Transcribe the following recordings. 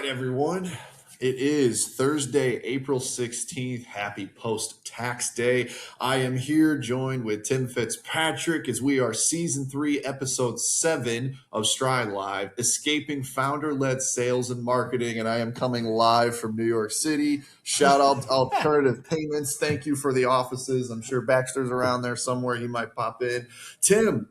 everyone. It is Thursday, April 16th. Happy post-tax day. I am here joined with Tim Fitzpatrick as we are season 3, episode 7 of Stride Live, escaping founder-led sales and marketing. And I am coming live from New York City. Shout out to Alternative Payments. Thank you for the offices. I'm sure Baxter's around there somewhere. He might pop in. Tim,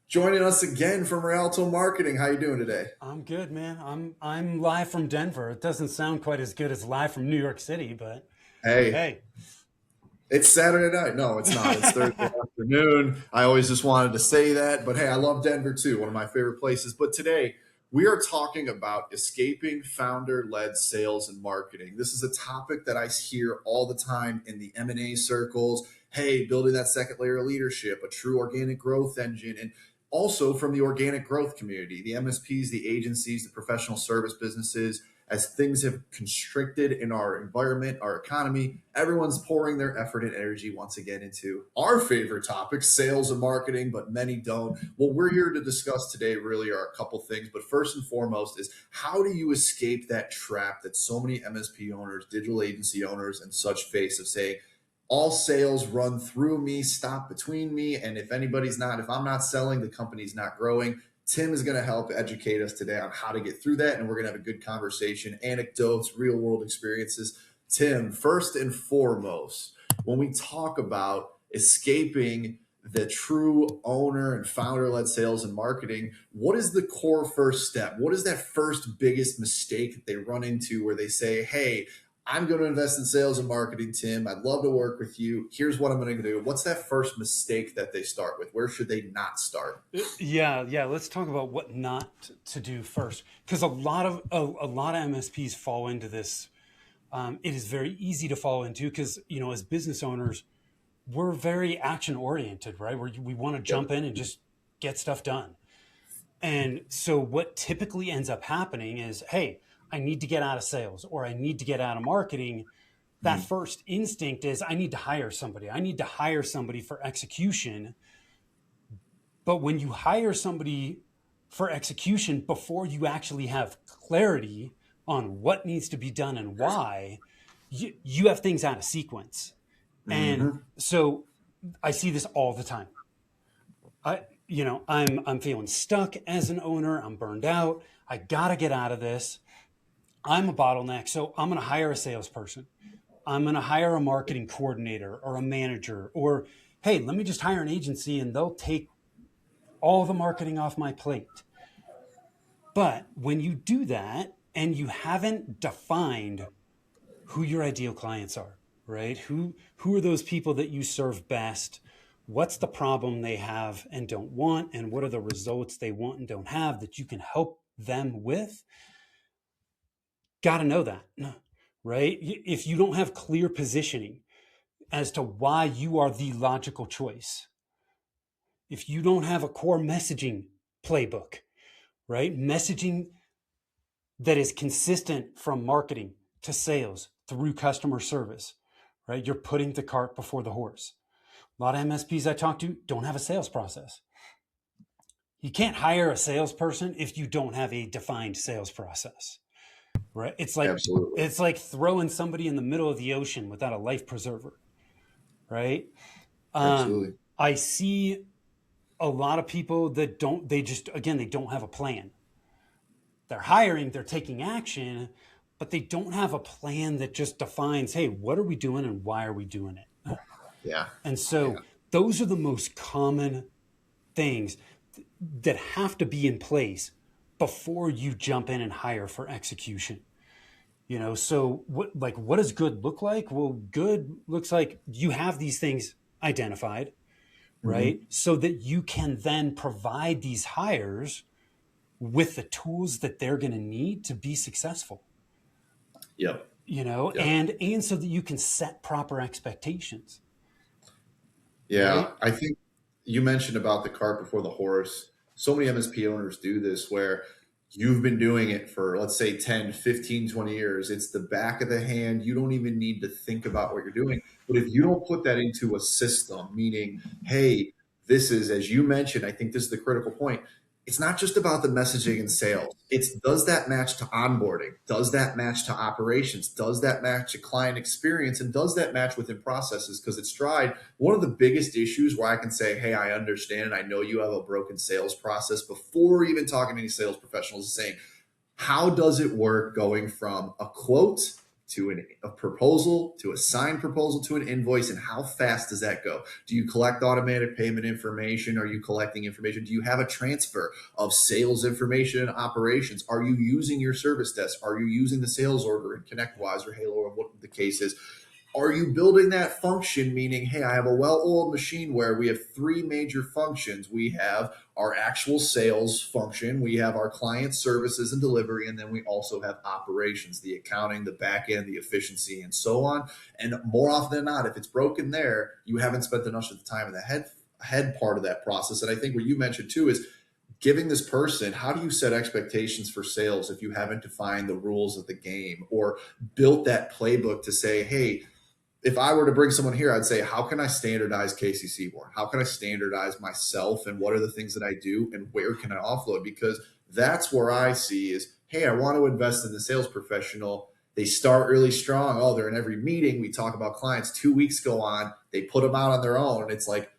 joining us again from Rialto Marketing. How you doing today? I'm good, man. I'm live from Denver. It doesn't sound quite as good as live from New York City, but hey. It's Saturday night. No, it's not. It's Thursday afternoon. I always just wanted to say that. But hey, I love Denver too, one of my favorite places. But today we are talking about escaping founder-led sales and marketing. This is a topic that I hear all the time in the M&A circles. Hey, building that second layer of leadership, a true organic growth engine. And also from the organic growth community, the MSPs, the agencies, the professional service businesses, as things have constricted in our environment, our economy, everyone's pouring their effort and energy once again into our favorite topic, sales and marketing, but many don't. What we're here to discuss today really are a couple things, but first and foremost is how do you escape that trap that so many MSP owners, digital agency owners, and such face of saying, all sales run through me, stop between me. And if I'm not selling, the company's not growing. Tim is going to help educate us today on how to get through that. And we're going to have a good conversation, anecdotes, real world experiences. Tim, first and foremost, when we talk about escaping the true owner and founder led sales and marketing, what is the core first step? What is that first biggest mistake that they run into where they say, hey, I'm going to invest in sales and marketing, Tim. I'd love to work with you. Here's what I'm going to do. What's that first mistake that they start with? Where should they not start? Yeah. Let's talk about what not to do first, because a lot of MSPs fall into this. It is very easy to fall into because as business owners, we're very action oriented, right? We want to jump in and just get stuff done. And so what typically ends up happening is, hey, I need to get out of sales or I need to get out of marketing. That first instinct is I need to hire somebody. I need to hire somebody for execution. But when you hire somebody for execution before you actually have clarity on what needs to be done and why, you have things out of sequence. And so I see this all the time. I'm feeling stuck as an owner. I'm burned out. I got to get out of this. I'm a bottleneck, so I'm going to hire a salesperson. I'm going to hire a marketing coordinator or a manager, or, hey, let me just hire an agency and they'll take all the marketing off my plate. But when you do that and you haven't defined who your ideal clients are, right? Who are those people that you serve best? What's the problem they have and don't want? And what are the results they want and don't have that you can help them with? Got to know that, right? If you don't have clear positioning as to why you are the logical choice, if you don't have a core messaging playbook, right? Messaging that is consistent from marketing to sales through customer service, right? You're putting the cart before the horse. A lot of MSPs I talk to don't have a sales process. You can't hire a salesperson if you don't have a defined sales process. Right. It's like throwing somebody in the middle of the ocean without a life preserver. Right. Absolutely. I see a lot of people that they don't have a plan. They're hiring, they're taking action, but they don't have a plan that just defines, hey, what are we doing and why are we doing it? Yeah. And so those are the most common things that have to be in place before you jump in and hire for execution. So what does good look like? Well, good looks like you have these things identified, right? So that you can then provide these hires with the tools that they're going to need to be successful. Yep. And so that you can set proper expectations. Yeah. Right? I think you mentioned about the cart before the horse. So many MSP owners do this where you've been doing it for, let's say, 10, 15, 20 years. It's the back of the hand. You don't even need to think about what you're doing. But if you don't put that into a system, meaning, hey, this is, as you mentioned, I think this is the critical point. it's not just about the messaging and sales. It's, does that match to onboarding? Does that match to operations? Does that match to client experience? And does that match within processes? Because at Stride, one of the biggest issues where I can say, hey, I understand and I know you have a broken sales process before even talking to any sales professionals, is saying, how does it work going from a quote to a proposal, to a signed proposal, to an invoice, and how fast does that go? Do you collect automated payment information? Are you collecting information? Do you have a transfer of sales information and operations? Are you using your service desk? Are you using the sales order in ConnectWise or Halo or what the case is? Are you building that function, meaning, hey, I have a well-oiled machine where we have three major functions. We have our actual sales function, we have our client services and delivery, and then we also have operations, the accounting, the back end, the efficiency, and so on. And more often than not, if it's broken there, you haven't spent enough of the time in the head part of that process. And I think what you mentioned too is giving this person, how do you set expectations for sales if you haven't defined the rules of the game or built that playbook to say, hey, if I were to bring someone here, I'd say, how can I standardize Casey Seaborn? How can I standardize myself? And what are the things that I do? And where can I offload? Because that's where I see is, hey, I want to invest in the sales professional. They start really strong. Oh, they're in every meeting. We talk about clients. 2 weeks go on. They put them out on their own. And it's like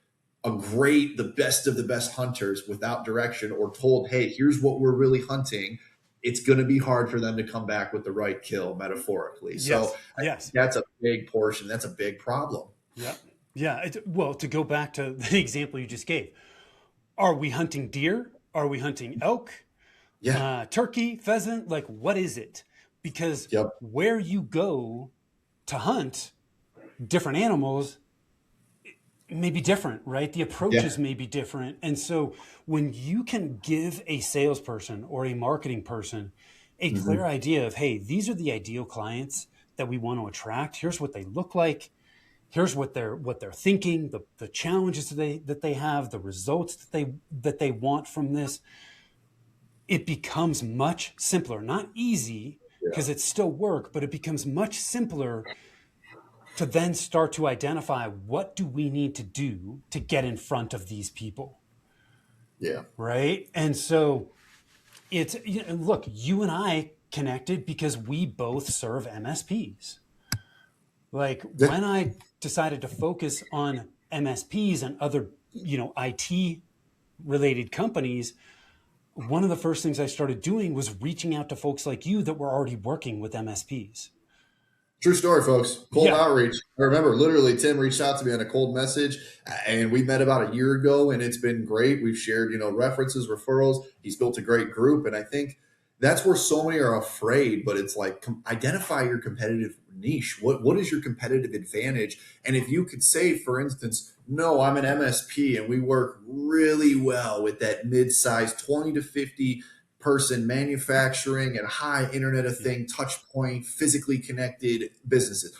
the best of the best hunters without direction or told, hey, here's what we're really hunting. It's going to be hard for them to come back with the right kill, metaphorically. Yes. So Yes. that's a big portion. That's a big problem. Yeah. Yeah. Well, to go back to the example you just gave, are we hunting deer? Are we hunting elk? Yeah. Turkey, pheasant? Like, what is it? Because Yep. where you go to hunt different animals may be different, right? The approaches may be different. And so when you can give a salesperson or a marketing person a clear idea of, hey, these are the ideal clients that we want to attract. Here's what they look like. Here's what they're thinking, the challenges that they have, the results that they want from this. It becomes much simpler, not easy because it's still work, but it becomes much simpler to then start to identify what do we need to do to get in front of these people. Yeah. Right. And so it's, look, you and I connected because we both serve MSPs. Like when I decided to focus on MSPs and other, IT related companies, one of the first things I started doing was reaching out to folks like you that were already working with MSPs. True story, folks. Cold outreach. I remember literally Tim reached out to me on a cold message and we met about a year ago and it's been great. We've shared, references, referrals. He's built a great group. And I think that's where so many are afraid, but it's like, identify your competitive niche. What is your competitive advantage? And if you could say, for instance, no, I'm an MSP and we work really well with that mid-sized 20 to 50 person manufacturing and high Internet of Thing, touch point, physically connected businesses.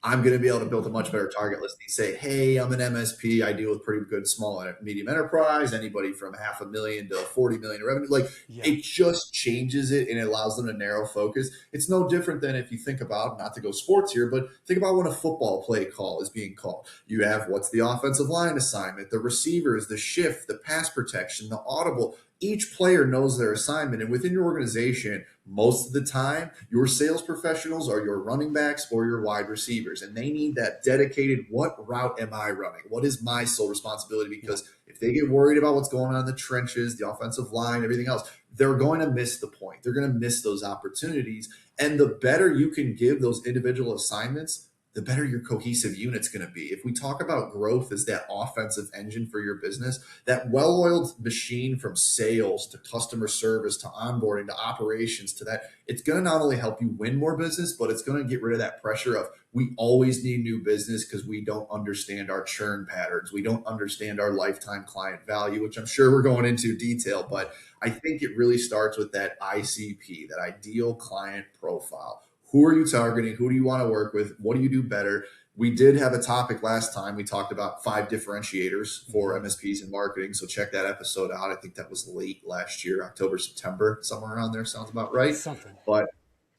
I'm going to be able to build a much better target list. You say, hey, I'm an MSP. I deal with pretty good small and medium enterprise, anybody from $500,000 to 40 million in revenue. It just changes it and it allows them to narrow focus. It's no different than if you think about, not to go sports here, but think about when a football play call is being called. You have what's the offensive line assignment, the receivers, the shift, the pass protection, the audible. Each player knows their assignment. And within your organization, most of the time, your sales professionals are your running backs or your wide receivers. And they need that dedicated, what route am I running? What is my sole responsibility? Because if they get worried about what's going on in the trenches, the offensive line, everything else, they're going to miss the point. They're going to miss those opportunities. And the better you can give those individual assignments, the better your cohesive unit's going to be. If we talk about growth as that offensive engine for your business, that well-oiled machine from sales to customer service to onboarding to operations to that, it's going to not only help you win more business, but it's going to get rid of that pressure of we always need new business because we don't understand our churn patterns. We don't understand our lifetime client value, which I'm sure we're going into detail, but I think it really starts with that ICP, that ideal client profile. Who are you targeting? Who do you want to work with? What do you do better? We did have a topic last time. We talked about 5 differentiators for MSPs in marketing. So check that episode out. I think that was late last year, October, September, somewhere around there. Sounds about right. Something. But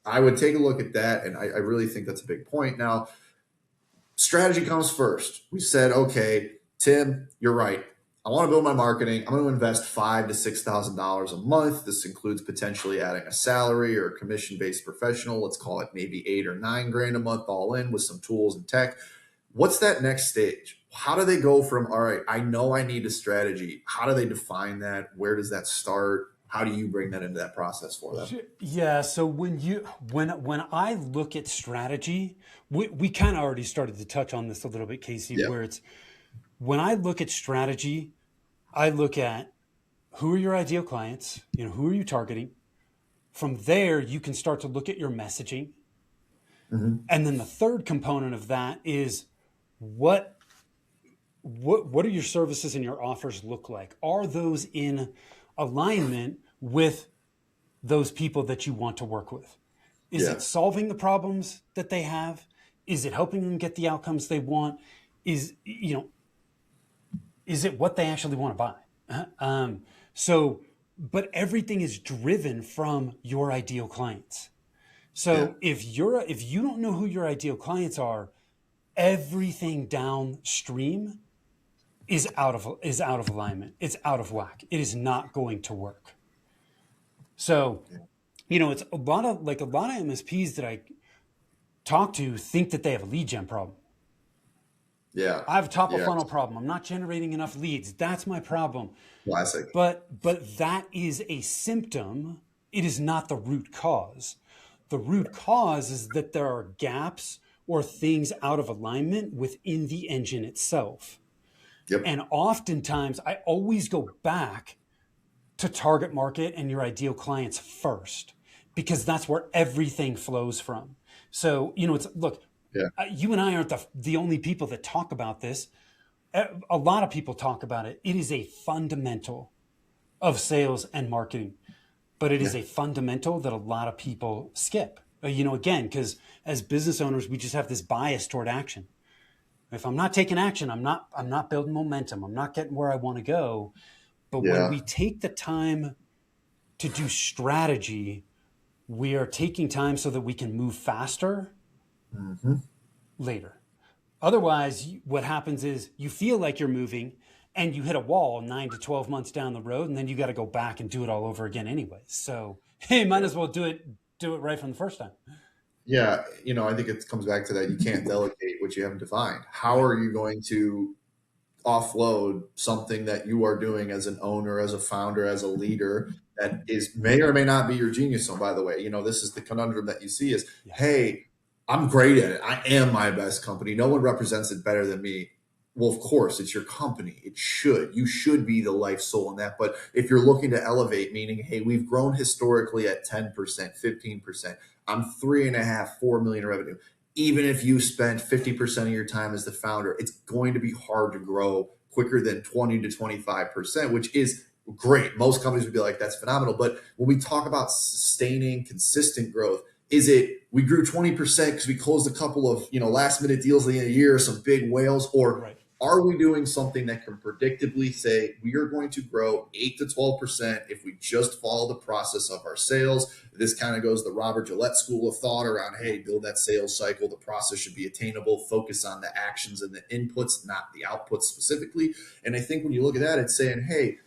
I would take a look at that. And I really think that's a big point. Now, strategy comes first. We said, okay, Tim, you're right. I want to build my marketing. I'm going to invest $5,000 to $6,000 a month. This includes potentially adding a salary or a commission-based professional. Let's call it maybe 8 or 9 grand a month all in with some tools and tech. What's that next stage? How do they go from, all right, I know I need a strategy. How do they define that? Where does that start? How do you bring that into that process for them? Yeah. So when I look at strategy, we kind of already started to touch on this a little bit, Casey, Yeah. where it's when I look at strategy, I look at who are your ideal clients, who are you targeting? From there, you can start to look at your messaging. Mm-hmm. And then the third component of that is what are your services and your offers look like? Are those in alignment with those people that you want to work with? Is it solving the problems that they have? Is it helping them get the outcomes they want? Is it what they actually want to buy? But everything is driven from your ideal clients. So if you don't know who your ideal clients are, everything downstream is out of alignment. It's out of whack. It is not going to work. So, it's a lot of MSPs that I talk to think that they have a lead gen problem. Yeah. I have a top of funnel problem. I'm not generating enough leads. That's my problem. Classic. But that is a symptom. It is not the root cause. The root cause is that there are gaps or things out of alignment within the engine itself. Yep. And oftentimes I always go back to target market and your ideal clients first, because that's where everything flows from. So, you and I aren't the only people that talk about this. A lot of people talk about it. It is a fundamental of sales and marketing, but it is a fundamental that a lot of people skip. Again, because as business owners, we just have this bias toward action. If I'm not taking action, I'm not building momentum. I'm not getting where I want to go. But when we take the time to do strategy, we are taking time so that we can move faster later. Otherwise, what happens is you feel like you're moving and you hit a wall 9 to 12 months down the road, and then you got to go back and do it all over again anyways. So, hey, might as well do it right from the first time. Yeah. I think it comes back to that. You can't delegate what you haven't defined. How are you going to offload something that you are doing as an owner, as a founder, as a leader that may or may not be your genius zone? By the way, this is the conundrum that you see is, hey, I'm great at it. I am my best company. No one represents it better than me. Well, of course, it's your company. You should be the life soul in that. But if you're looking to elevate, meaning, hey, we've grown historically at 10%, 15%. I'm 3.5, 4 million revenue. Even if you spend 50% of your time as the founder, it's going to be hard to grow quicker than 20 to 25%, which is great. Most companies would be like, that's phenomenal. But when we talk about sustaining consistent growth, is it we grew 20% because we closed a couple of last minute deals at the end of the year, some big whales, or are we doing something that can predictably say we are going to grow 8 to 12% if we just follow the process of our sales? This kind of goes the Robert Gillette school of thought around, hey, build that sales cycle. The process should be attainable. Focus on the actions and the inputs, not the outputs specifically. And I think when you look at that, it's saying, hey,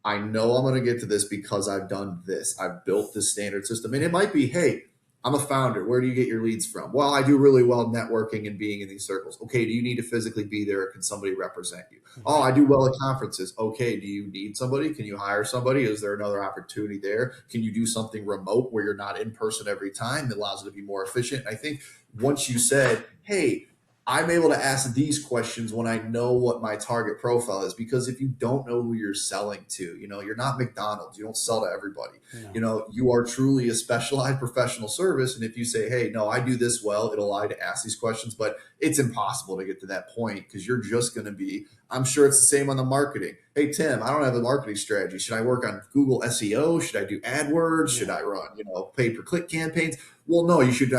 I know I'm going to get to this because I've done this. I've built this standard system. And it might be, hey, I'm a founder. Where do you get your leads from? Well, I do really well networking and being in these circles. Okay, do you need to physically be there, or can somebody represent you? Oh, I do well at conferences. Okay, do you need somebody? Can you hire somebody? Is there another opportunity there? Can you do something remote where you're not in person every time? It allows it to be more efficient. And I think once you said, hey, I'm able to ask these questions when I know what my target profile is, because if you don't know who you're selling to, you're not McDonald's. You don't sell to everybody. No. You are truly a specialized professional service. And if you say, hey, no, I do this well, it'll allow you to ask these questions, but it's impossible to get to that point because you're just going to be, I'm sure it's the same on the marketing. Hey, Tim, I don't have a marketing strategy. Should I work on Google SEO? Should I do AdWords? Should I run, pay-per-click campaigns? Well, no, you should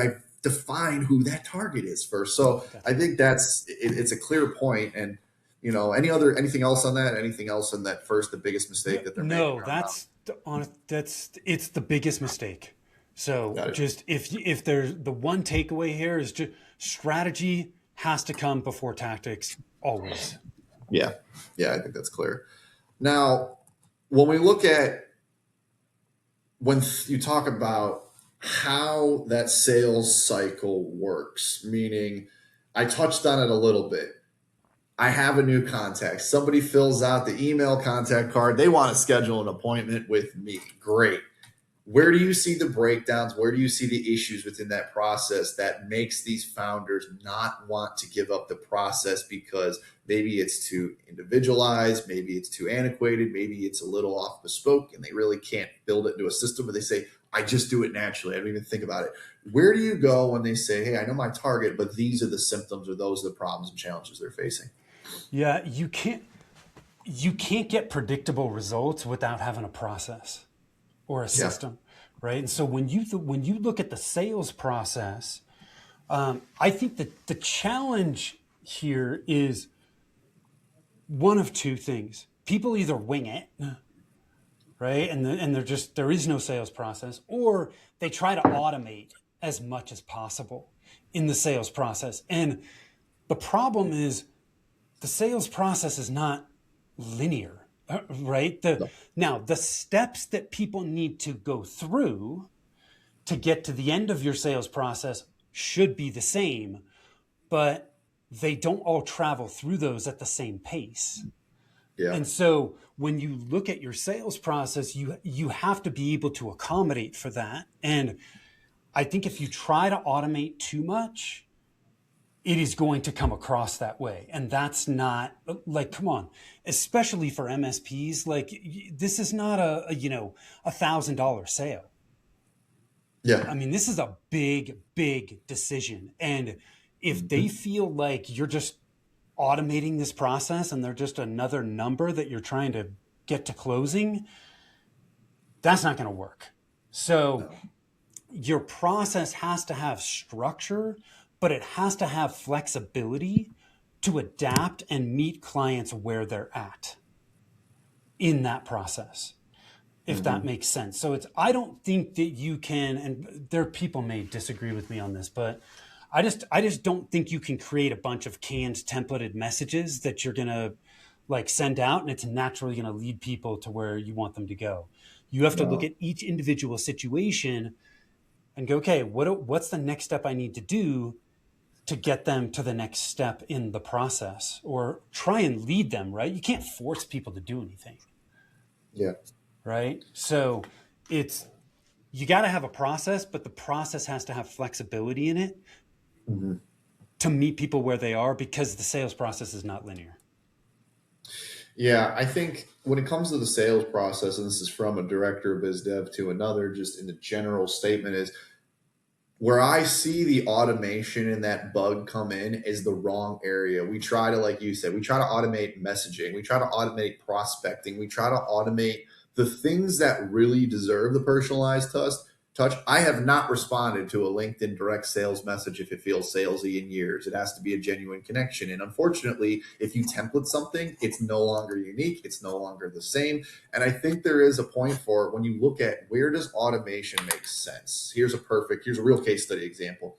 define who that target is first. So I think it's a clear point. And anything else on that? Anything else on that first, the biggest mistake that they're making? No, it's the biggest mistake. So just if there's the one takeaway here is just strategy has to come before tactics always. Yeah. I think that's clear. Now, when we look at, when you talk about how that sales cycle works, meaning I touched on it a little bit. I have a new contact. Somebody fills out the email contact card. They want to schedule an appointment with me. Great. Where do you see the breakdowns? Where do you see the issues within that process that makes these founders not want to give up the process because maybe it's too individualized, maybe it's too antiquated, maybe it's a little off bespoke, and they really can't build it into a system where they say, I just do it naturally. I don't even think about it. Where do you go when they say, hey, I know my target, but these are the symptoms or those are the problems and challenges they're facing? Yeah, you can't get predictable results without having a process or a Yeah. system, right? And so when you look at the sales process, I think that the challenge here is one of two things. People either wing it, right, and there is no sales process, or they try to automate as much as possible in the sales process. And the problem is the sales process is not linear, right? No. Now, the steps that people need to go through to get to the end of your sales process should be the same, but they don't all travel through those at the same pace. Yeah. And so when you look at your sales process, you have to be able to accommodate for that. And I think if you try to automate too much, it is going to come across that way. And that's not like, come on, especially for MSPs, like this is not a $1,000 sale. Yeah. I mean, this is a big, big decision. And if they feel like you're just automating this process and they're just another number that you're trying to get to closing, that's not going to work. So your process has to have structure, but it has to have flexibility to adapt and meet clients where they're at in that process, if that makes sense. So I don't think that you can, and there people may disagree with me on this, but I just don't think you can create a bunch of canned templated messages that you're going to like send out and it's naturally going to lead people to where you want them to go. You have to look No. at each individual situation and go, okay, what's the next step I need to do to get them to the next step in the process, or try and lead them, right? You can't force people to do anything, Yeah. right? So you got to have a process, but the process has to have flexibility in it to meet people where they are, because the sales process is not linear. Yeah, I think when it comes to the sales process, and this is from a director of biz dev to another, just in the general statement, is where I see the automation and that bug come in is the wrong area. We try to, like you said, we try to automate messaging. We try to automate prospecting. We try to automate the things that really deserve the personalized touch. I have not responded to a LinkedIn direct sales message if it feels salesy in years. It has to be a genuine connection. And unfortunately, if you template something, it's no longer unique. It's no longer the same. And I think there is a point for it when you look at where does automation make sense. Here's a real case study example.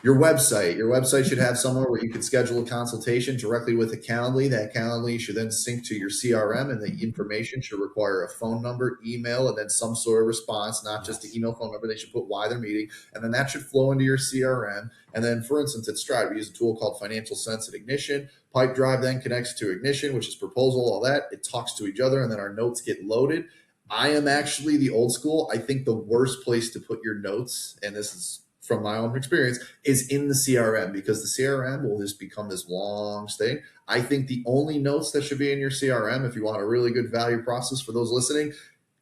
Your website should have somewhere where you can schedule a consultation directly with a Calendly. That Calendly should then sync to your CRM, and the information should require a phone number, email, and then some sort of response, not just the email, phone number. They should put why they're meeting, and then that should flow into your CRM. And then, for instance, at Stride, we use a tool called Financial Sense at Ignition. Pipedrive then connects to Ignition, which is proposal, all that. It talks to each other, and then our notes get loaded. I am actually the old school. I think the worst place to put your notes, and this is from my own experience, is in the CRM, because the CRM will just become this long thing. I think the only notes that should be in your CRM, if you want a really good value process for those listening,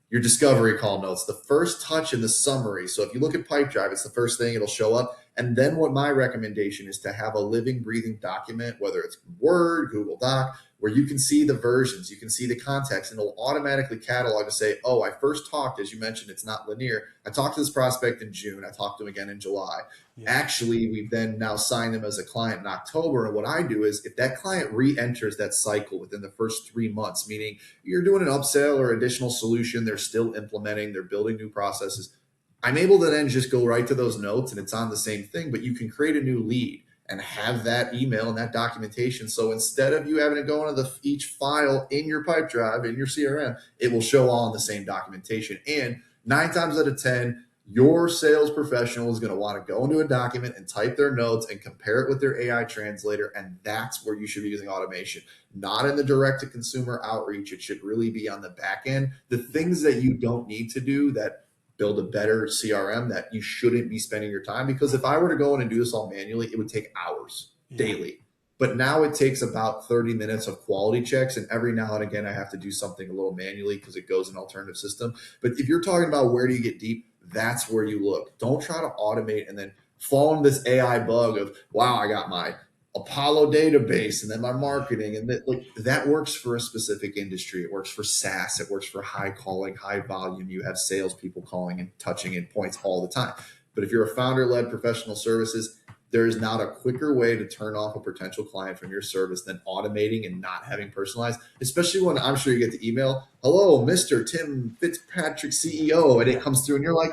your discovery call notes, the first touch in the summary. So if you look at Pipedrive, it's the first thing it'll show up. And then what my recommendation is to have a living, breathing document, whether it's Word, Google Doc, where you can see the versions, you can see the context, and it'll automatically catalog and say, oh, I first talked, as you mentioned, it's not linear. I talked to this prospect in June. I talked to him again in July. Yeah. Actually, we've then now signed them as a client in October. And what I do is if that client re-enters that cycle within the first 3 months, meaning you're doing an upsell or additional solution, they're still implementing, they're building new processes, I'm able to then just go right to those notes and it's on the same thing, but you can create a new lead. and have that email and that documentation. So instead of you having to go into each file in your pipe drive, in your CRM, it will show all in the same documentation. And 9 times out of 10, your sales professional is going to want to go into a document and type their notes and compare it with their AI translator. And that's where you should be using automation, not in the direct to consumer outreach. It should really be on the back end. The things that you don't need to do that build a better CRM, that you shouldn't be spending your time. Because if I were to go in and do this all manually, it would take hours daily. But now it takes about 30 minutes of quality checks. And every now and again, I have to do something a little manually because it goes in an alternative system. But if you're talking about where do you get deep, that's where you look. Don't try to automate and then fall into this AI bug of, wow, I got my Apollo database and then my marketing. And that works for a specific industry. It works for SaaS. It works for high calling, high volume. You have salespeople calling and touching in points all the time. But if you're a founder-led professional services, there is not a quicker way to turn off a potential client from your service than automating and not having personalized, especially when I'm sure you get the email, hello, Mr. Tim Fitzpatrick, CEO, and it comes through and you're like,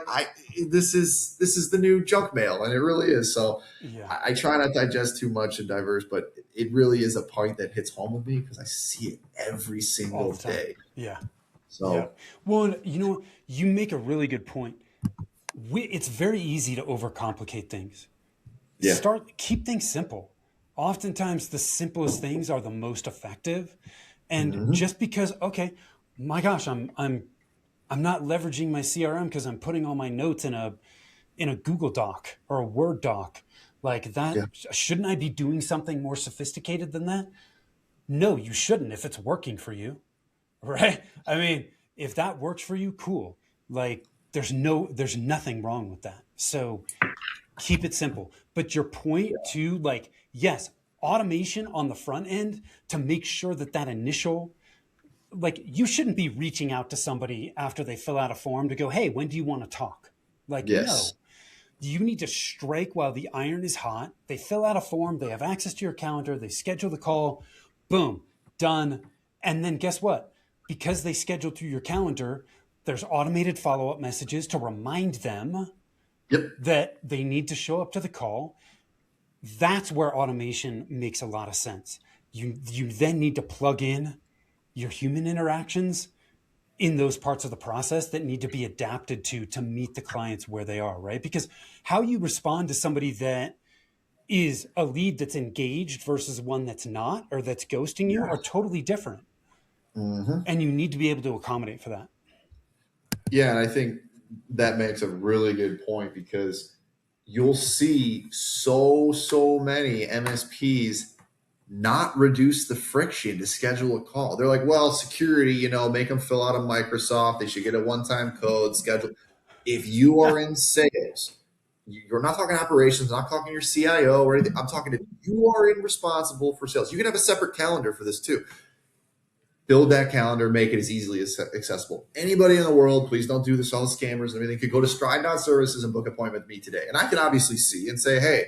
this is the new junk mail. And it really is. So I try not to digest too much and diverse, but it really is a point that hits home with me because I see it every single day. Yeah. So, well, you make a really good point. It's very easy to overcomplicate things. Keep things simple. Oftentimes the simplest things are the most effective. And just because, okay, my gosh, I'm not leveraging my CRM because I'm putting all my notes in a Google Doc or a Word doc like that. Shouldn't I be doing something more sophisticated than that? No, you shouldn't if it's working for you, right? I mean, if that works for you, cool. Like there's nothing wrong with that. So keep it simple. But your point too, like, yes, automation on the front end to make sure that initial, like, you shouldn't be reaching out to somebody after they fill out a form to go, hey, when do you want to talk? Like, no, you need to strike while the iron is hot. They fill out a form, they have access to your calendar, they schedule the call, boom, done. And then guess what? Because they scheduled through your calendar, there's automated follow-up messages to remind them that they need to show up to the call. That's where automation makes a lot of sense. You then need to plug in your human interactions in those parts of the process that need to be adapted to meet the clients where they are, right? Because how you respond to somebody that is a lead that's engaged versus one that's not, or that's ghosting you, are totally different. And you need to be able to accommodate for that. Yeah, and I think that makes a really good point because you'll see so many MSPs not reduce the friction to schedule a call. They're like, well, security, make them fill out a Microsoft. They should get a one-time code schedule. If you are in sales, you're not talking operations, not talking your CIO or anything. I'm talking if you are responsible for sales. You can have a separate calendar for this too. Build that calendar, make it as easily as accessible. Anybody in the world, please don't do this. All the scammers and everything could go to stride.services and book an appointment with me today. And I can obviously see and say, hey,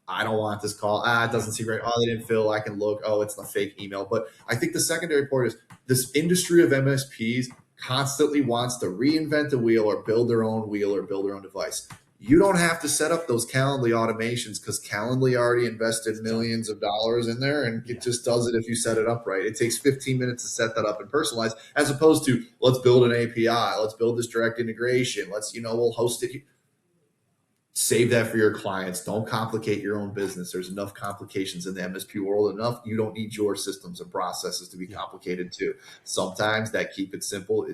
I don't want this call. It doesn't seem right. Oh, they didn't fill. I can look. Oh, it's a fake email. But I think the secondary point is this industry of MSPs constantly wants to reinvent the wheel or build their own wheel or build their own device. You don't have to set up those Calendly automations because Calendly already invested millions of dollars in there, and it just does it if you set it up right. It takes 15 minutes to set that up and personalize, as opposed to let's build an API, let's build this direct integration, we'll host it. Save that for your clients. Don't complicate your own business. There's enough complications in the MSP world enough. You don't need your systems and processes to be complicated too. Sometimes that keep it simple,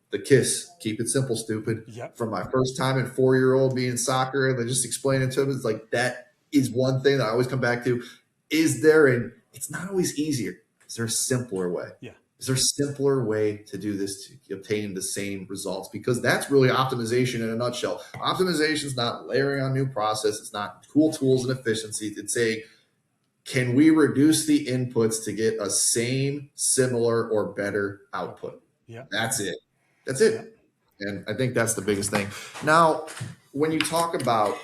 the KISS, keep it simple, stupid. From my first time in 4-year-old being soccer, and I just explain it to them. It's like, that is one thing that I always come back to. It's not always easier. Is there a simpler way? Is there a simpler way to do this to obtain the same results? Because that's really optimization in a nutshell. Optimization is not layering on new process. It's not cool tools and efficiency. It's saying, can we reduce the inputs to get a same, similar, or better output? That's it. And I think that's the biggest thing. Now, when you talk about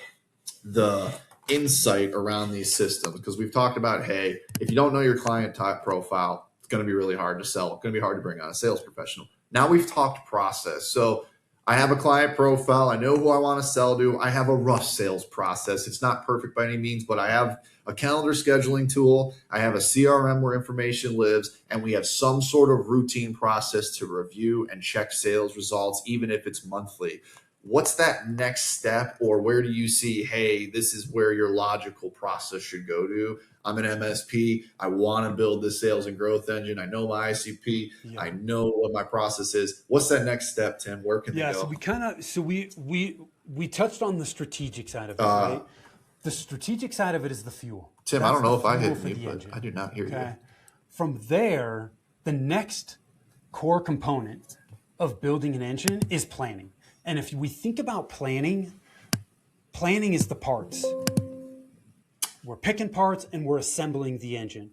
the insight around these systems, because we've talked about, hey, if you don't know your client type profile, it's going to be really hard to sell. It's going to be hard to bring on a sales professional. Now we've talked process. So I have a client profile. I know who I want to sell to. I have a rough sales process. It's not perfect by any means, but I have a calendar scheduling tool. I have a CRM where information lives, and we have some sort of routine process to review and check sales results, even if it's monthly. What's that next step, or where do you see, hey, this is where your logical process should go to? I'm an MSP. I want to build this sales and growth engine. I know my ICP. Yeah. I know what my process is. What's that next step, Tim? Where can they go? So we touched on the strategic side of it, right? The strategic side of it is the fuel. Tim, That's I don't know the if I fuel hit for you, the but engine. I do not hear you. From there, the next core component of building an engine is planning. And if we think about planning is the parts. We're picking parts and we're assembling the engine.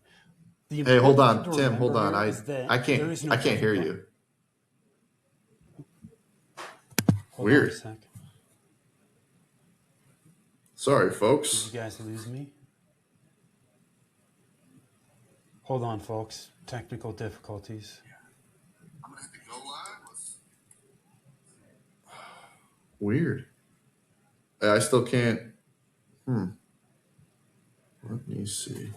Hey, hold on, Tim. Hold on. I can't hear plan. you. Hold Weird. on a sec. Sorry, folks. Did you guys lose me? Hold on, folks. Technical difficulties. I'm gonna have to go live. Weird. I still can't. Let me see.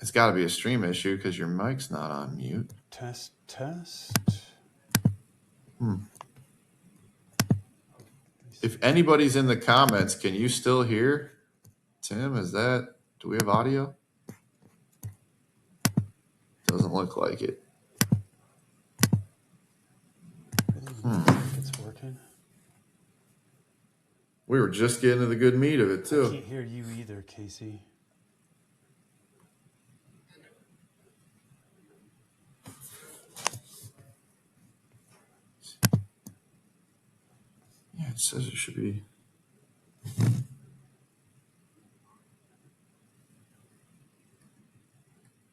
It's got to be a stream issue because your mic's not on mute. Test. If anybody's in the comments, can you still hear? Tim, do we have audio? Doesn't look like it. It's working. We were just getting to the good meat of it, too. I can't hear you either, Casey. Yeah, it says it should be.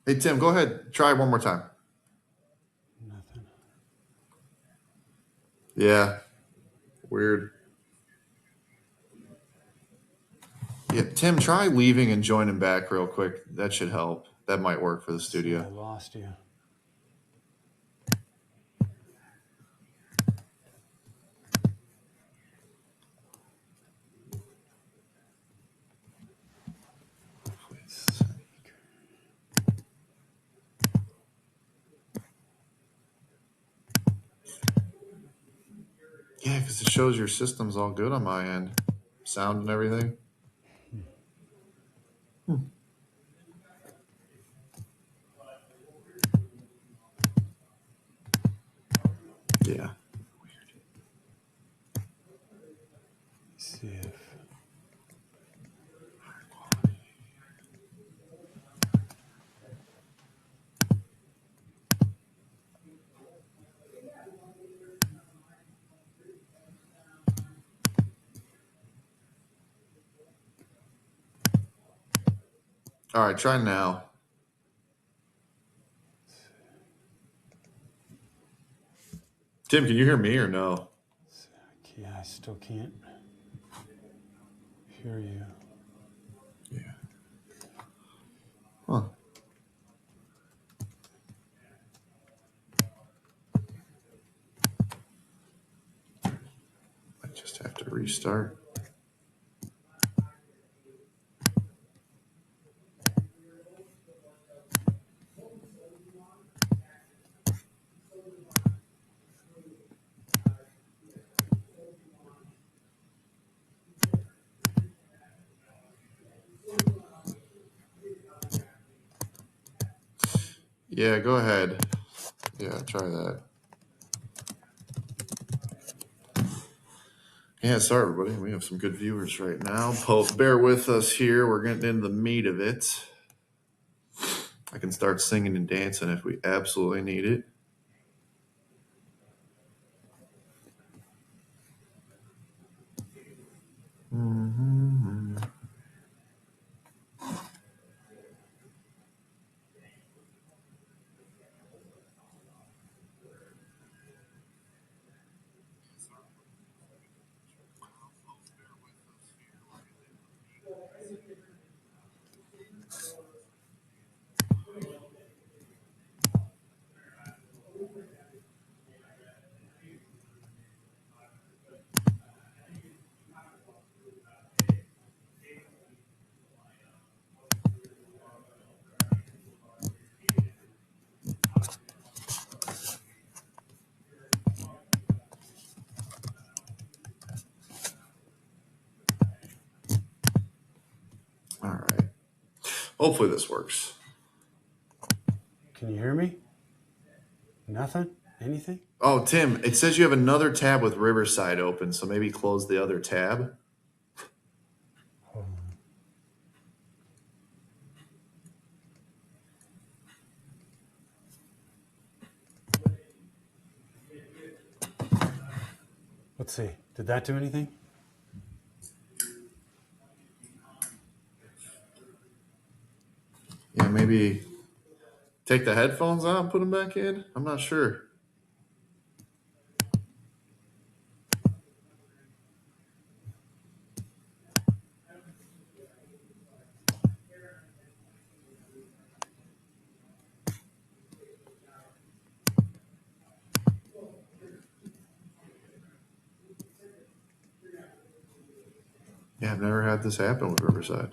Hey, Tim, go ahead. Try one more time. Nothing. Yeah. Weird. Yeah, Tim, try leaving and joining back real quick. That should help. That might work for the studio. I lost you. Yeah, because it shows your system's all good on my end. Sound and everything. Yeah. Let's see if. All right, try now. Tim, can you hear me or no? Yeah, I still can't hear you. Yeah. Huh. I just have to restart. Yeah, go ahead. Yeah, try that. Yeah, sorry, everybody. We have some good viewers right now. Bear with us here. We're getting into the meat of it. I can start singing and dancing if we absolutely need it. Hopefully this works. Can you hear me? Nothing? Anything? Oh, Tim, it says you have another tab with Riverside open, so maybe close the other tab. Hold on. Let's see. Did that do anything? Yeah, maybe take the headphones out and put them back in. I'm not sure. Yeah, I've never had this happen with Riverside.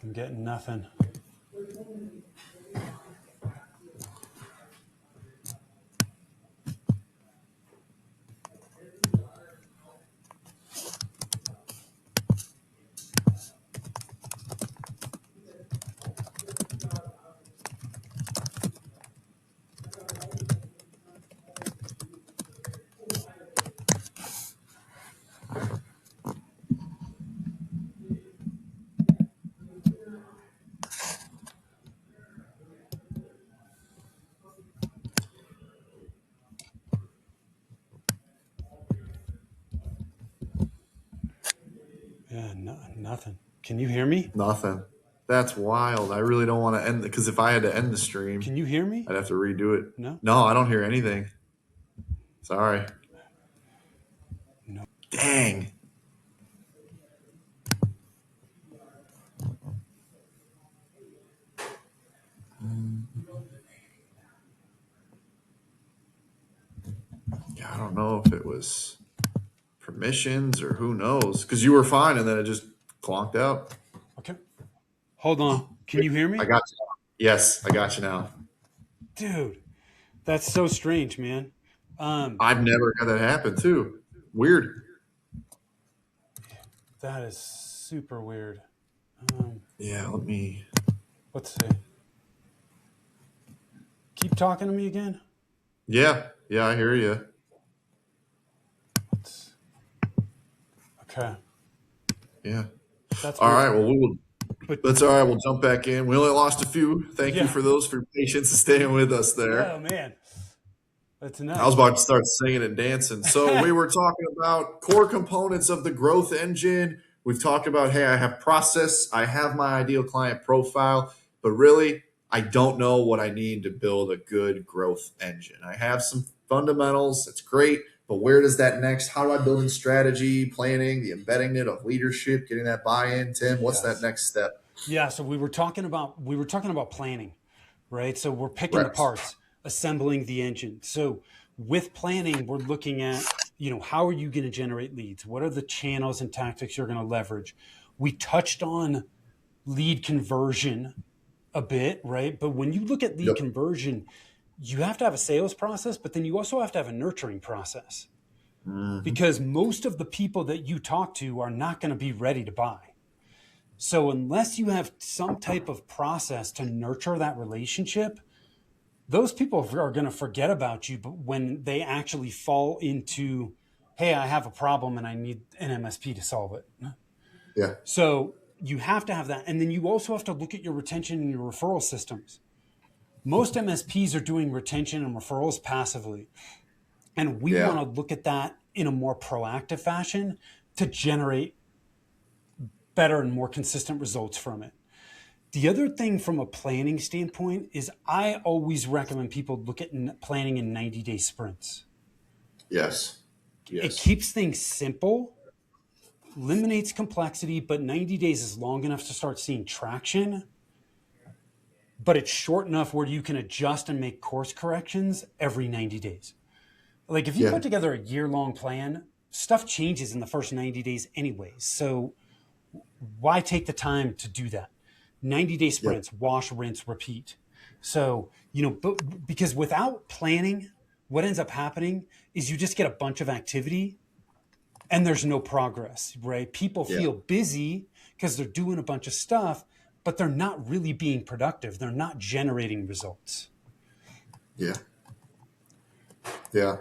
I'm getting nothing. Yeah, nothing. Can you hear me? Nothing. That's wild. I really don't want to end it because if I had to end the stream, Can you hear me? I'd have to redo it. No? No, I don't hear anything. Sorry. No. Dang. Yeah, I don't know if it was permissions or who knows because you were fine and then it just clonked out. Okay. Hold on. Can you hear me? I got you. Yes, I got you now. Dude, that's so strange, man. I've never had that happen too. Weird. That is super weird. Yeah, let me. Let's see. Keep talking to me again. Yeah, I hear you. Okay. Yeah. That's all weird. right. Well, that's all right. We'll jump back in. We only lost a few. Thank you for those for your patience and staying with us there. Oh man, that's nuts. I was about to start singing and dancing. So we were talking about core components of the growth engine. We've talked about, hey, I have process, I have my ideal client profile, but really, I don't know what I need to build a good growth engine. I have some fundamentals. That's great. But where does that next? How do I build in strategy, planning, the embedding it of leadership, getting that buy-in? Tim, what's that next step? Yeah, so we were talking about planning, right? So we're picking the parts, assembling the engine. So with planning, we're looking at, how are you going to generate leads? What are the channels and tactics you're going to leverage? We touched on lead conversion a bit, right? But when you look at lead conversion, you have to have a sales process, but then you also have to have a nurturing process because most of the people that you talk to are not going to be ready to buy. So unless you have some type of process to nurture that relationship, those people are going to forget about you. But when they actually fall into, hey, I have a problem and I need an MSP to solve it. Yeah. So you have to have that. And then you also have to look at your retention and your referral systems. Most MSPs are doing retention and referrals passively. And we want to look at that in a more proactive fashion to generate better and more consistent results from it. The other thing from a planning standpoint is I always recommend people look at planning in 90-day sprints. Yes. It keeps things simple, eliminates complexity, but 90 days is long enough to start seeing traction. But it's short enough where you can adjust and make course corrections every 90 days. Like if you put together a year-long plan, stuff changes in the first 90 days anyways. So why take the time to do that? 90-day sprints, wash, rinse, repeat. So, because without planning, what ends up happening is you just get a bunch of activity and there's no progress, right? People Yeah. feel busy because they're doing a bunch of stuff, but they're not really being productive. They're not generating results. Yeah. Yeah.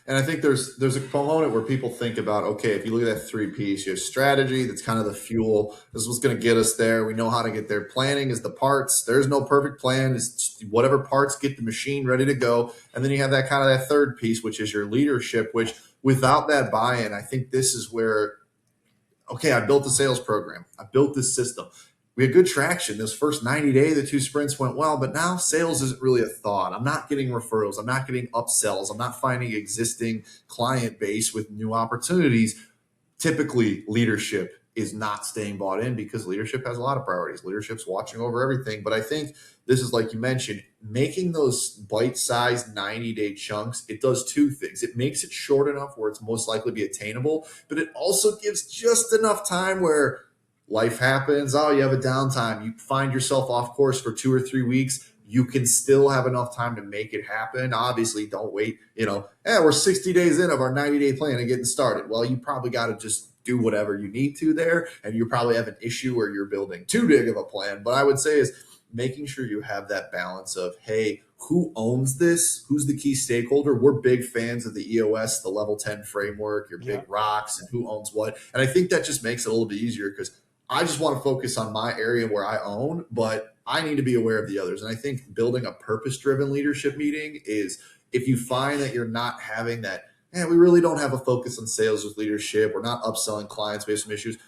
And I think there's a component where people think about, okay, if you look at that 3 piece, you have strategy, that's kind of the fuel. This is what's going to get us there. We know how to get there. Planning is the parts. There's no perfect plan. It's just whatever parts get the machine ready to go. And then you have that kind of that 3rd piece, which is your leadership, which without that buy-in, I think this is where, okay, I built a sales program. I built this system. We had good traction. This first 90 days, the 2 sprints went well, but now sales isn't really a thought. I'm not getting referrals. I'm not getting upsells. I'm not finding existing client base with new opportunities. Typically, leadership is not staying bought in because leadership has a lot of priorities. Leadership's watching over everything. But I think this is, like you mentioned, making those bite-sized 90-day chunks, it does 2 things. It makes it short enough where it's most likely to be attainable, but it also gives just enough time where life happens. Oh, you have a downtime. You find yourself off course for 2 or 3 weeks. You can still have enough time to make it happen. Obviously, don't wait. We're 60 days in of our 90-day plan and getting started. Well, you probably got to just do whatever you need to there. And you probably have an issue where you're building too big of a plan. But I would say is making sure you have that balance of, hey, who owns this? Who's the key stakeholder? We're big fans of the EOS, the level 10 framework, your big rocks, and who owns what. And I think that just makes it a little bit easier because I just want to focus on my area where I own, but I need to be aware of the others. And I think building a purpose-driven leadership meeting is, if you find that you're not having that, we really don't have a focus on sales with leadership, we're not upselling clients, we have some issues.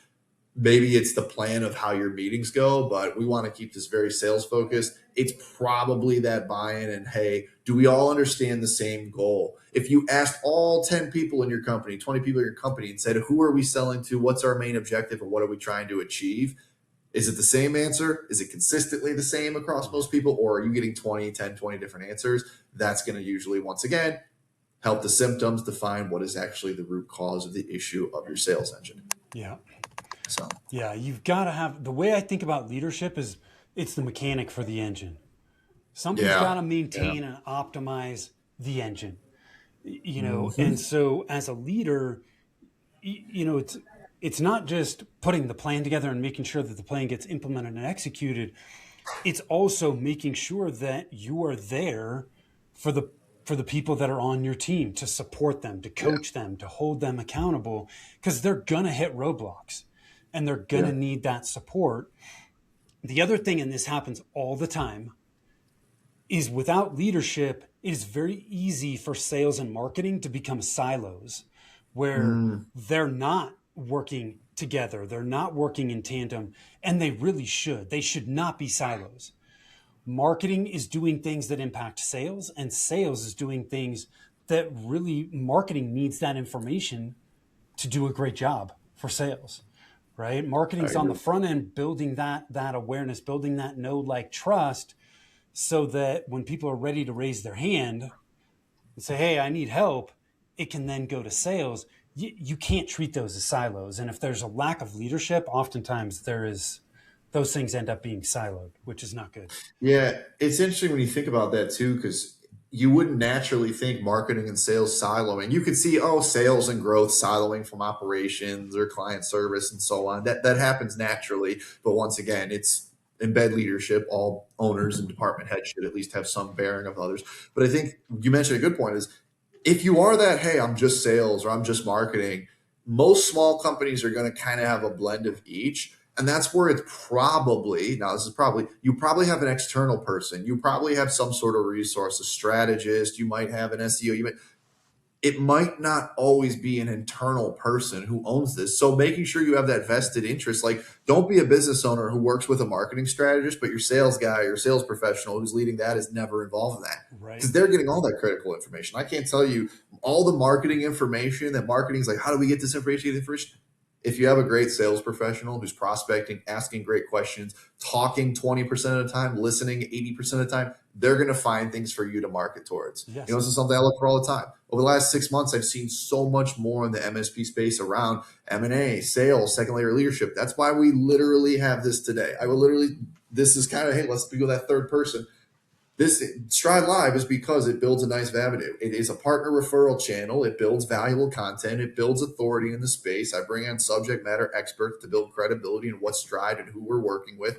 Maybe it's the plan of how your meetings go, but we want to keep this very sales focused. It's probably that buy-in and, hey, do we all understand the same goal? If you asked all 10 people in your company, 20 people in your company and said, who are we selling to? What's our main objective and what are we trying to achieve? Is it the same answer? Is it consistently the same across most people? Or are you getting 20 different answers? That's going to usually, once again, help the symptoms define what is actually the root cause of the issue of your sales engine. Yeah. So, yeah, you've got to have, the way I think about leadership is it's the mechanic for the engine. Somebody's got to maintain and optimize the engine, and so as a leader, it's not just putting the plan together and making sure that the plan gets implemented and executed. It's also making sure that you are there for the people that are on your team, to support them, to coach them, to hold them accountable, because they're going to hit roadblocks and they're going to need that support. The other thing, and this happens all the time, is without leadership, it is very easy for sales and marketing to become silos where they're not working together. They're not working in tandem, and they really should. They should not be silos. Marketing is doing things that impact sales, and sales is doing things that really marketing needs that information to do a great job for sales, right? Marketing's on the front end, building that awareness, building that know, like, trust, so that when people are ready to raise their hand and say, hey, I need help, it can then go to sales. You can't treat those as silos. And if there's a lack of leadership, oftentimes those things end up being siloed, which is not good. Yeah, it's interesting when you think about that too, because you wouldn't naturally think marketing and sales siloing. You could see, sales and growth siloing from operations or client service and so on. That happens naturally. But once again, it's embed leadership. All owners and department heads should at least have some bearing of others. But I think you mentioned a good point is, if you are that, hey, I'm just sales or I'm just marketing, most small companies are going to kind of have a blend of each. And that's where it's you probably have an external person. You probably have some sort of resource, a strategist. You might have an SEO. It might not always be an internal person who owns this. So making sure you have that vested interest, like, don't be a business owner who works with a marketing strategist, but your sales guy or sales professional who's leading that is never involved in that. Right. Because they're getting all that critical information. I can't tell you all the marketing information that marketing's like, how do we get this information? If you have a great sales professional who's prospecting, asking great questions, talking 20% of the time, listening 80% of the time, they're going to find things for you to market towards. Yes. This is something I look for all the time. Over the last 6 months, I've seen so much more in the MSP space around M&A, sales, second layer leadership. That's why we literally have this today. This is kind of, hey, let's be with that third person. This Stride Live is because it builds a nice avenue. It is a partner referral channel. It builds valuable content. It builds authority in the space. I bring on subject matter experts to build credibility in what Stride and who we're working with.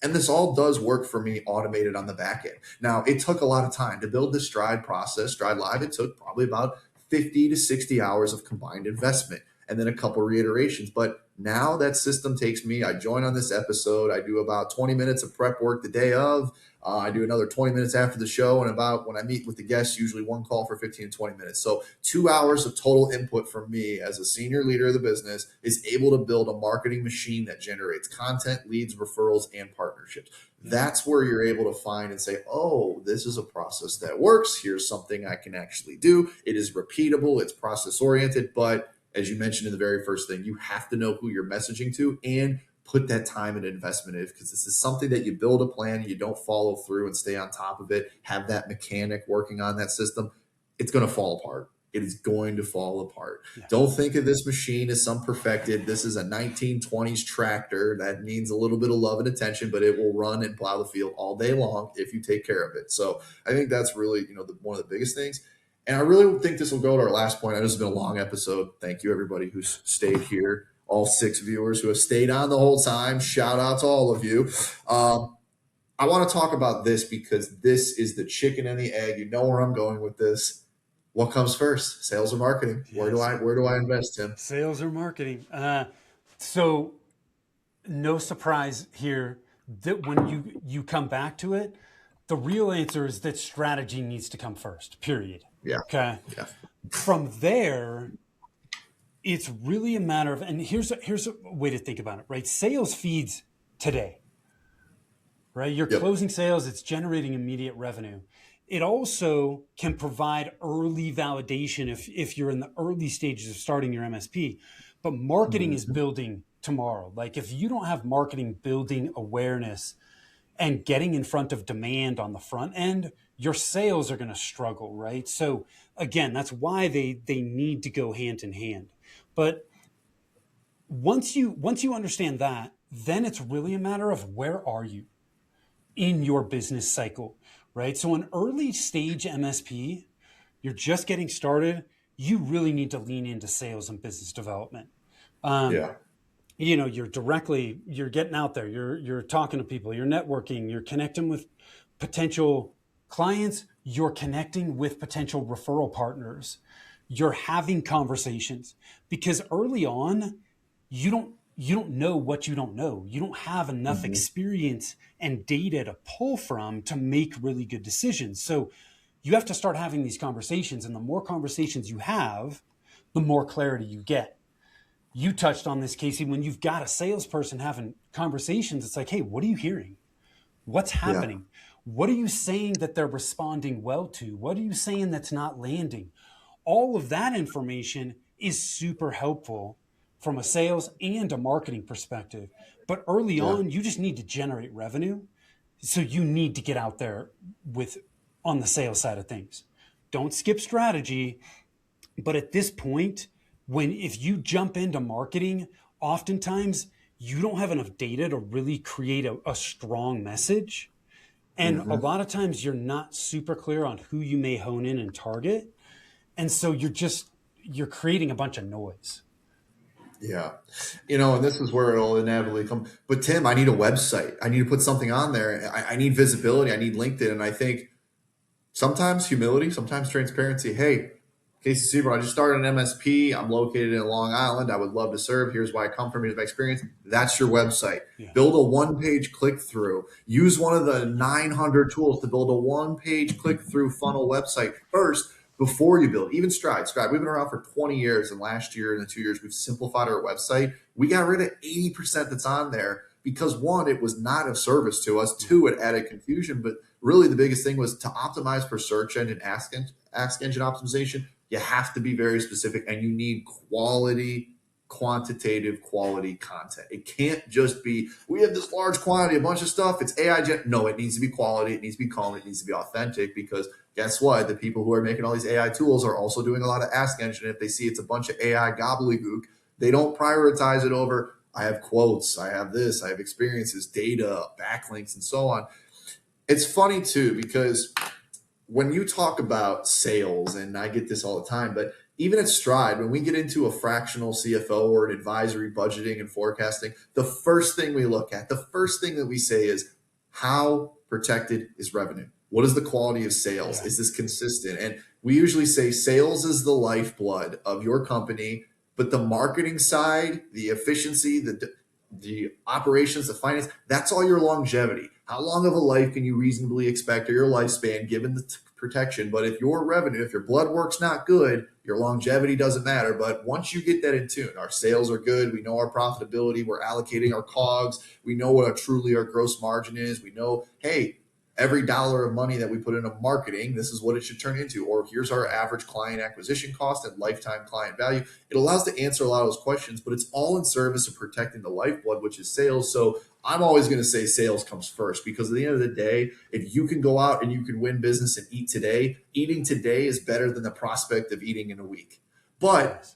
And this all does work for me automated on the back end. Now, it took a lot of time to build the Stride process. Stride Live, it took probably about 50 to 60 hours of combined investment and then a couple reiterations. But now that system takes me, I join on this episode. I do about 20 minutes of prep work the day of. I do another 20 minutes after the show, and about when I meet with the guests, usually one call for 15 to 20 minutes. So 2 hours of total input from me as a senior leader of the business is able to build a marketing machine that generates content, leads, referrals, and partnerships. That's where you're able to find and say, oh, this is a process that works. Here's something I can actually do. It is repeatable. It's process oriented. But as you mentioned in the very first thing, you have to know who you're messaging to and put that time and investment in, because this is something that you build a plan, you don't follow through and stay on top of it, have that mechanic working on that system, it's going to fall apart. It is going to fall apart. Yeah. Don't think of this machine as some perfected. This is a 1920s tractor that needs a little bit of love and attention, but it will run and plow the field all day long if you take care of it. So I think that's really, one of the biggest things. And I really think this will go to our last point. I know this has been a long episode. Thank you, everybody who's stayed here. All 6 viewers who have stayed on the whole time. Shout out to all of you. I want to talk about this because this is the chicken and the egg. You know where I'm going with this. What comes first, sales or marketing? Yes. Where do I invest, Tim? Sales or marketing? So no surprise here that when you come back to it, the real answer is that strategy needs to come first, period. Yeah. Okay. Yeah. From there, it's really a matter of, and here's a way to think about it, right? Sales feeds today, right? You're closing sales, it's generating immediate revenue. It also can provide early validation if you're in the early stages of starting your MSP, but marketing is building tomorrow. Like if you don't have marketing building awareness and getting in front of demand on the front end, your sales are going to struggle, right? So again, that's why they need to go hand in hand. But once you understand that, then it's really a matter of where are you in your business cycle, right? So an early stage MSP, you're just getting started, you really need to lean into sales and business development. You're getting out there, you're talking to people, you're networking, you're connecting with potential clients, you're connecting with potential referral partners. You're having conversations, because early on, you don't know what you don't know. You don't have enough experience and data to pull from to make really good decisions. So you have to start having these conversations, and the more conversations you have, the more clarity you get. You touched on this, Casey, when you've got a salesperson having conversations, it's like, hey, what are you hearing? What's happening? Yeah. What are you saying that they're responding well to? What are you saying that's not landing? All of that information is super helpful from a sales and a marketing perspective. But early on, you just need to generate revenue. So you need to get out there on the sales side of things. Don't skip strategy. But at this point, if you jump into marketing, oftentimes you don't have enough data to really create a strong message. And a lot of times you're not super clear on who you may hone in and target. And so you're creating a bunch of noise. Yeah. And this is where it'll inevitably come. But Tim, I need a website. I need to put something on there. I need visibility. I need LinkedIn. And I think sometimes humility, sometimes transparency. Hey, Casey Seaborn, I just started an MSP. I'm located in Long Island. I would love to serve. Here's where I come from. Here's my experience. That's your website. Yeah. Build a one-page click-through. Use one of the 900 tools to build a one-page click-through funnel website first before you build. Even Stride, we've been around for 20 years, and last year and the 2 years, we've simplified our website. We got rid of 80% that's on there because, one, it was not of service to us. Two, it added confusion. But really the biggest thing was to optimize for search engine, ask engine optimization. You have to be very specific, and you need quantitative quality content. It can't just be, we have this large quantity, a bunch of stuff, it's AI. No, it needs to be quality. It needs to be calm. It needs to be authentic, because guess what? The people who are making all these AI tools are also doing a lot of ask engine. If they see it's a bunch of AI gobbledygook, they don't prioritize it over, I have quotes, I have this, I have experiences, data, backlinks, and so on. It's funny too, because when you talk about sales, and I get this all the time, but even at Stride, when we get into a fractional CFO or an advisory budgeting and forecasting, the first thing we look at, the first thing that we say is, how protected is revenue? What is the quality of sales? Yeah. Is this consistent? And we usually say sales is the lifeblood of your company, but the marketing side, the efficiency, the operations, the finance, that's all your longevity. How long of a life can you reasonably expect, or your lifespan, given the protection? But if your revenue, if your blood work's not good, your longevity doesn't matter. But once you get that in tune, our sales are good, we know our profitability, we're allocating our COGS, we know what truly our gross margin is, we know, hey, every dollar of money that we put into marketing, this is what it should turn into. Or here's our average client acquisition cost and lifetime client value. It allows to answer a lot of those questions, but it's all in service of protecting the lifeblood, which is sales. So I'm always going to say sales comes first, because at the end of the day, if you can go out and you can win business and eat today, eating today is better than the prospect of eating in a week. But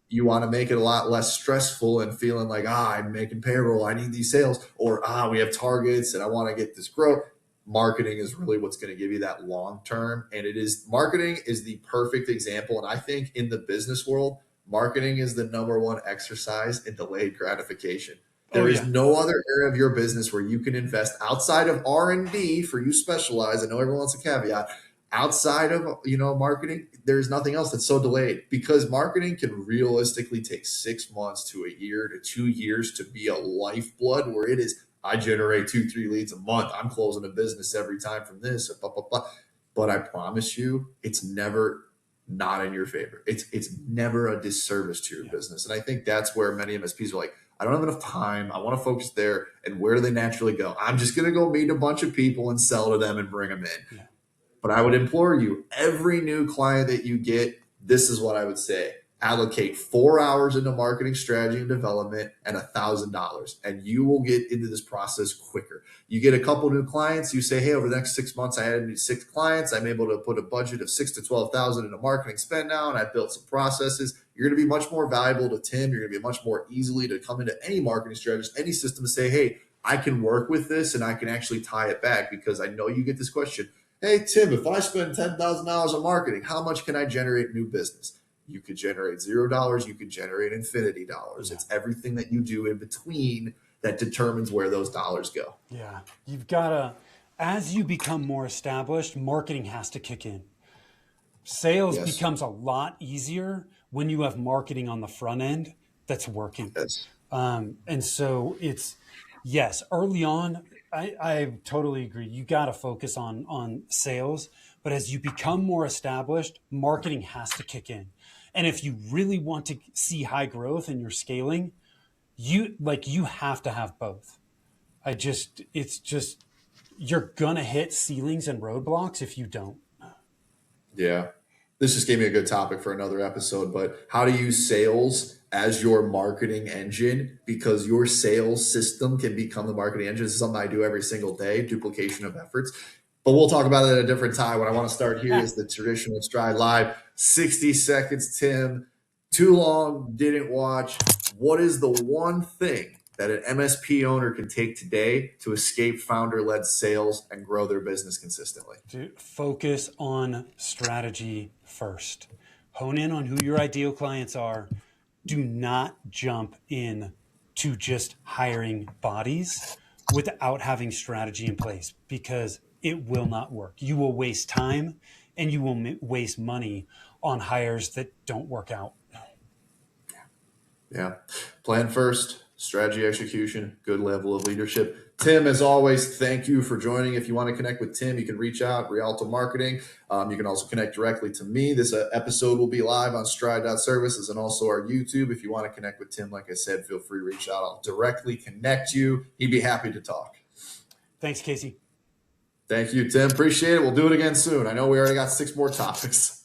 you want to make it a lot less stressful and feeling like, I'm making payroll, I need these sales, or we have targets and I want to get this growth. Marketing is really what's going to give you that long term. And marketing is the perfect example. And I think in the business world, marketing is the number one exercise in delayed gratification. There is no other area of your business where you can invest outside of R&D. For you specialize, I know everyone wants a caveat. Outside of marketing, there's nothing else that's so delayed, because marketing can realistically take 6 months to a year to 2 years to be a lifeblood, where it is, I generate 2-3 leads a month, I'm closing a business every time from this, blah, blah, blah. But I promise you, it's never not in your favor. It's never a disservice to your business. And I think that's where many MSPs are like, I don't have enough time, I want to focus there. And where do they naturally go? I'm just going to go meet a bunch of people and sell to them and bring them in. Yeah. But I would implore you, every new client that you get, this is what I would say: allocate 4 hours into marketing strategy and development and $1,000, and you will get into this process quicker. You get a couple new clients, you say, hey, over the next 6 months, I added 6 clients. I'm able to put a budget of $6,000 to $12,000 into marketing spend now, and I built some processes. You're going to be much more valuable to Tim. You're going to be much more easily to come into any marketing strategist, any system, to say, hey, I can work with this and I can actually tie it back, because I know you get this question. Hey, Tim, if I spend $10,000 on marketing, how much can I generate new business? You could generate $0. You could generate infinity dollars. It's everything that you do in between that determines where those dollars go. Yeah. You've got to, as you become more established, marketing has to kick in. Sales becomes a lot easier when you have marketing on the front end that's working. Yes. And so it's, early on, I totally agree. You got to focus on sales, but as you become more established, marketing has to kick in. And if you really want to see high growth and you're scaling, you have to have both. You're going to hit ceilings and roadblocks if you don't. Yeah. This just gave me a good topic for another episode, but how to use sales as your marketing engine, because your sales system can become the marketing engine. This is something I do every single day, duplication of efforts. But we'll talk about it at a different time. What I want to start here is the traditional Stride Live. 60 seconds, Tim. Too long, didn't watch. What is the one thing that an MSP owner can take today to escape founder-led sales and grow their business consistently? Focus on strategy first. Hone in on who your ideal clients are. Do not jump in to just hiring bodies without having strategy in place, because it will not work. You will waste time and you will waste money on hires that don't work out. Yeah. Plan first, strategy execution, good level of leadership. Tim, as always, thank you for joining. If you want to connect with Tim, you can reach out, Rialto Marketing. You can also connect directly to me. This episode will be live on stride.services and also our YouTube. If you want to connect with Tim, like I said, feel free to reach out. I'll directly connect you. He'd be happy to talk. Thanks, Casey. Thank you, Tim. Appreciate it. We'll do it again soon. I know we already got 6 more topics.